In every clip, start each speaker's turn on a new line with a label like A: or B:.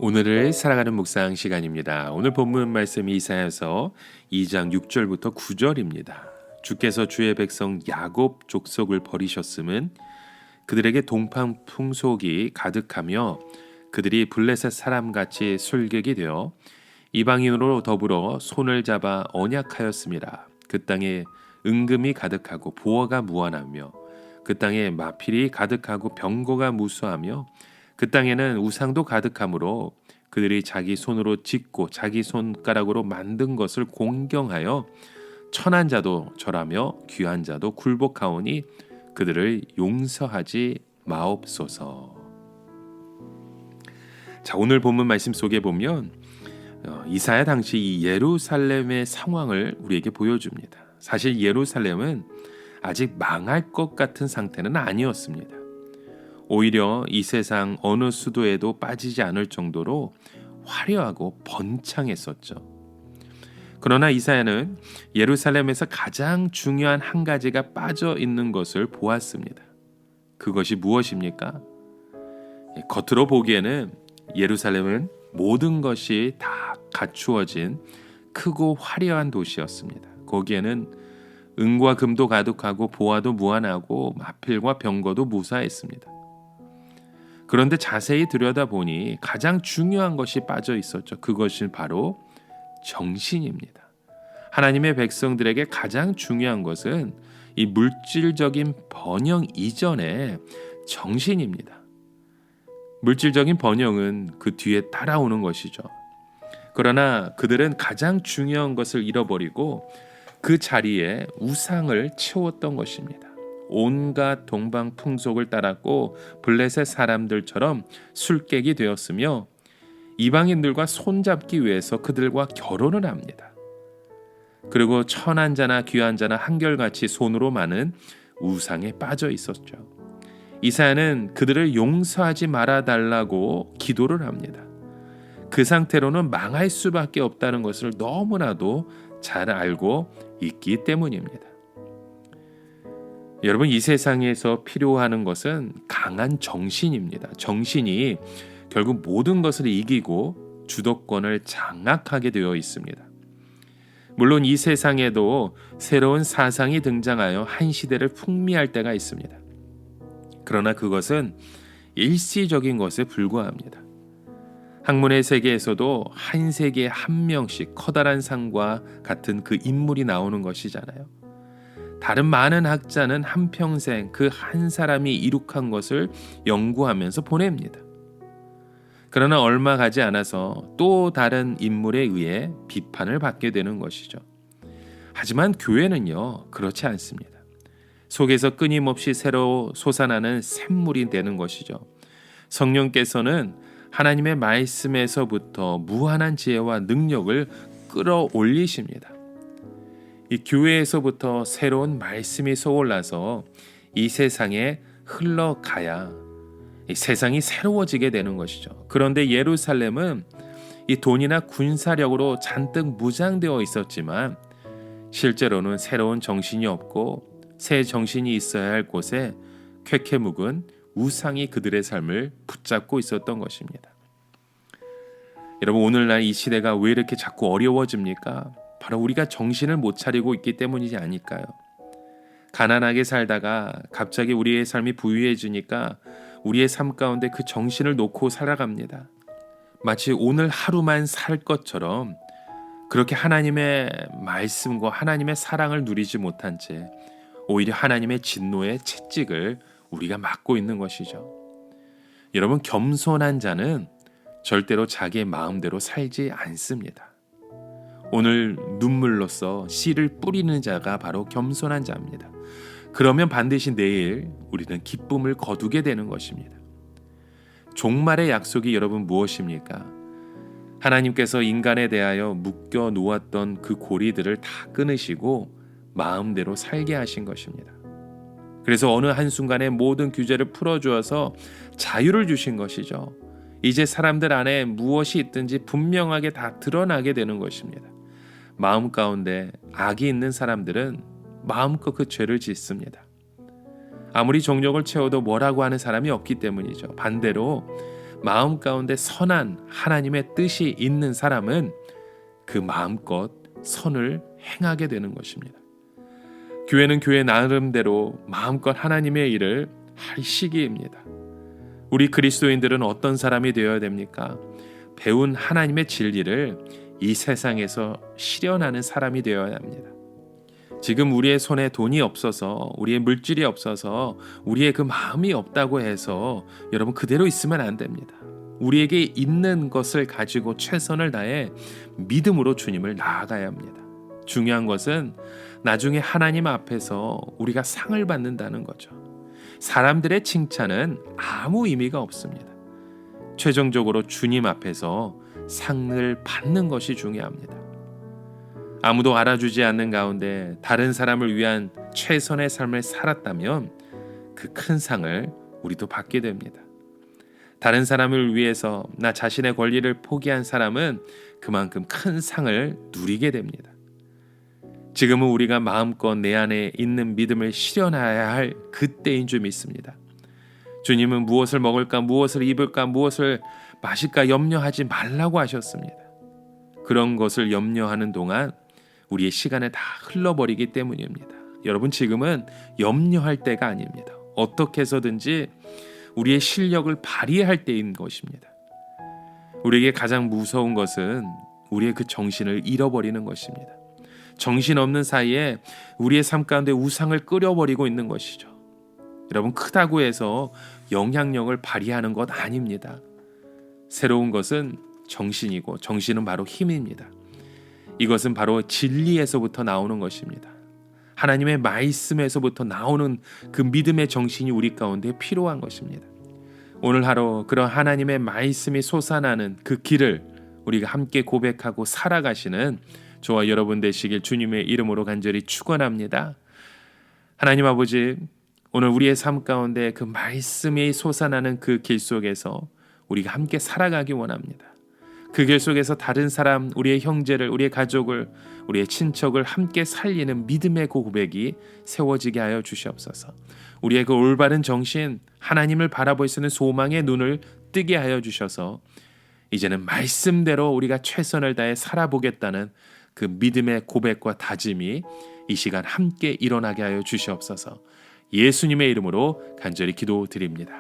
A: 오늘을 살아가는 묵상 시간입니다. 오늘 본문 말씀이 이사야서 2장 6절부터 9절입니다. 주께서 주의 백성 야곱 족속을 버리셨음은 그들에게 동방 풍속이 가득하며 그들이 블레셋 사람같이 술객이 되어 이방인으로 더불어 손을 잡아 언약하였습니다. 그 땅에 은금이 가득하고 보화가 무한하며 그 땅에 마필이 가득하고 병거가 무수하며 그 땅에는 우상도 가득하므로 그들이 자기 손으로 짓고 자기 손가락으로 만든 것을 공경하여 천한 자도 절하며 귀한 자도 굴복하오니 그들을 용서하지 마옵소서. 자, 오늘 본문 말씀 속에 보면 이사야 당시 이 예루살렘의 상황을 우리에게 보여줍니다. 사실 예루살렘은 아직 망할 것 같은 상태는 아니었습니다. 오히려 이 세상 어느 수도에도 빠지지 않을 정도로 화려하고 번창했었죠. 그러나 이사야는 예루살렘에서 가장 중요한 한 가지가 빠져 있는 것을 보았습니다. 그것이 무엇입니까? 겉으로 보기에는 예루살렘은 모든 것이 다 갖추어진 크고 화려한 도시였습니다. 거기에는 은과 금도 가득하고 보화도 무한하고 마필과 병거도 무사했습니다. 그런데 자세히 들여다보니 가장 중요한 것이 빠져 있었죠. 그것이 바로 정신입니다. 하나님의 백성들에게 가장 중요한 것은 이 물질적인 번영 이전에 정신입니다. 물질적인 번영은 그 뒤에 따라오는 것이죠. 그러나 그들은 가장 중요한 것을 잃어버리고 그 자리에 우상을 채웠던 것입니다. 온갖 동방 풍속을 따랐고 블레셋 사람들처럼 술객이 되었으며 이방인들과 손잡기 위해서 그들과 결혼을 합니다. 그리고 천한 자나 귀한 자나 한결같이 손으로 마는 우상에 빠져 있었죠. 이사야는 그들을 용서하지 말아달라고 기도를 합니다. 그 상태로는 망할 수밖에 없다는 것을 너무나도 잘 알고 있기 때문입니다. 여러분, 이 세상에서 필요하는 것은 강한 정신입니다. 정신이 결국 모든 것을 이기고 주도권을 장악하게 되어 있습니다. 물론 이 세상에도 새로운 사상이 등장하여 한 시대를 풍미할 때가 있습니다. 그러나 그것은 일시적인 것에 불과합니다. 학문의 세계에서도 한 세계에 한 명씩 커다란 상과 같은 그 인물이 나오는 것이잖아요. 다른 많은 학자는 한평생 그 한 사람이 이룩한 것을 연구하면서 보냅니다. 그러나 얼마 가지 않아서 또 다른 인물에 의해 비판을 받게 되는 것이죠. 하지만 교회는요, 그렇지 않습니다. 속에서 끊임없이 새로 솟아나는 샘물이 되는 것이죠. 성령께서는 하나님의 말씀에서부터 무한한 지혜와 능력을 끌어올리십니다. 이 교회에서부터 새로운 말씀이 솟아올라서 이 세상에 흘러가야 이 세상이 새로워지게 되는 것이죠. 그런데 예루살렘은 이 돈이나 군사력으로 잔뜩 무장되어 있었지만 실제로는 새로운 정신이 없고 새 정신이 있어야 할 곳에 쾌쾌 묵은 우상이 그들의 삶을 붙잡고 있었던 것입니다. 여러분, 오늘날 이 시대가 왜 이렇게 자꾸 어려워집니까? 바로 우리가 정신을 못 차리고 있기 때문이지 않을까요? 가난하게 살다가 갑자기 우리의 삶이 부유해지니까 우리의 삶 가운데 그 정신을 놓고 살아갑니다. 마치 오늘 하루만 살 것처럼 그렇게 하나님의 말씀과 하나님의 사랑을 누리지 못한 채 오히려 하나님의 진노의 채찍을 우리가 맞고 있는 것이죠. 여러분, 겸손한 자는 절대로 자기의 마음대로 살지 않습니다. 오늘 눈물로써 씨를 뿌리는 자가 바로 겸손한 자입니다. 그러면 반드시 내일 우리는 기쁨을 거두게 되는 것입니다. 종말의 약속이 여러분 무엇입니까? 하나님께서 인간에 대하여 묶여 놓았던 그 고리들을 다 끊으시고 마음대로 살게 하신 것입니다. 그래서 어느 한순간에 모든 규제를 풀어주어서 자유를 주신 것이죠. 이제 사람들 안에 무엇이 있든지 분명하게 다 드러나게 되는 것입니다. 마음 가운데 악이 있는 사람들은 마음껏 그 죄를 짓습니다. 아무리 정욕을 채워도 뭐라고 하는 사람이 없기 때문이죠. 반대로 마음 가운데 선한 하나님의 뜻이 있는 사람은 그 마음껏 선을 행하게 되는 것입니다. 교회는 교회 나름대로 마음껏 하나님의 일을 할 시기입니다. 우리 그리스도인들은 어떤 사람이 되어야 됩니까? 배운 하나님의 진리를 이 세상에서 실현하는 사람이 되어야 합니다. 지금 우리의 손에 돈이 없어서, 우리의 물질이 없어서, 우리의 그 마음이 없다고 해서 여러분 그대로 있으면 안 됩니다. 우리에게 있는 것을 가지고 최선을 다해 믿음으로 주님을 나아가야 합니다. 중요한 것은 나중에 하나님 앞에서 우리가 상을 받는다는 거죠. 사람들의 칭찬은 아무 의미가 없습니다. 최종적으로 주님 앞에서 상을 받는 것이 중요합니다. 아무도 알아주지 않는 가운데 다른 사람을 위한 최선의 삶을 살았다면 그 큰 상을 우리도 받게 됩니다. 다른 사람을 위해서 나 자신의 권리를 포기한 사람은 그만큼 큰 상을 누리게 됩니다. 지금은 우리가 마음껏 내 안에 있는 믿음을 실현해야 할 그때인 줄 믿습니다. 주님은 무엇을 먹을까, 무엇을 입을까, 무엇을 마실까 염려하지 말라고 하셨습니다. 그런 것을 염려하는 동안 우리의 시간을 다 흘러버리기 때문입니다. 여러분, 지금은 염려할 때가 아닙니다. 어떻게 해서든지 우리의 실력을 발휘할 때인 것입니다. 우리에게 가장 무서운 것은 우리의 그 정신을 잃어버리는 것입니다. 정신없는 사이에 우리의 삶 가운데 우상을 끓여버리고 있는 것이죠. 여러분, 크다고 해서 영향력을 발휘하는 것 아닙니다. 새로운 것은 정신이고 정신은 바로 힘입니다. 이것은 바로 진리에서부터 나오는 것입니다. 하나님의 말씀에서부터 나오는 그 믿음의 정신이 우리 가운데 필요한 것입니다. 오늘 하루 그런 하나님의 말씀이 솟아나는 그 길을 우리가 함께 고백하고 살아가시는 저와 여러분 되시길 주님의 이름으로 간절히 축원합니다. 하나님 아버지, 오늘 우리의 삶 가운데 그 말씀이 솟아나는 그 길 속에서 우리가 함께 살아가기 원합니다. 그 길 속에서 다른 사람, 우리의 형제를, 우리의 가족을, 우리의 친척을 함께 살리는 믿음의 고백이 세워지게 하여 주시옵소서. 우리의 그 올바른 정신, 하나님을 바라볼 수 있는 소망의 눈을 뜨게 하여 주셔서 이제는 말씀대로 우리가 최선을 다해 살아보겠다는 그 믿음의 고백과 다짐이 이 시간 함께 일어나게 하여 주시옵소서. 예수님의 이름으로 간절히 기도드립니다.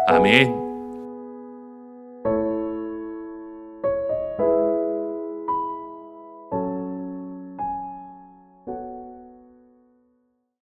A: 아멘.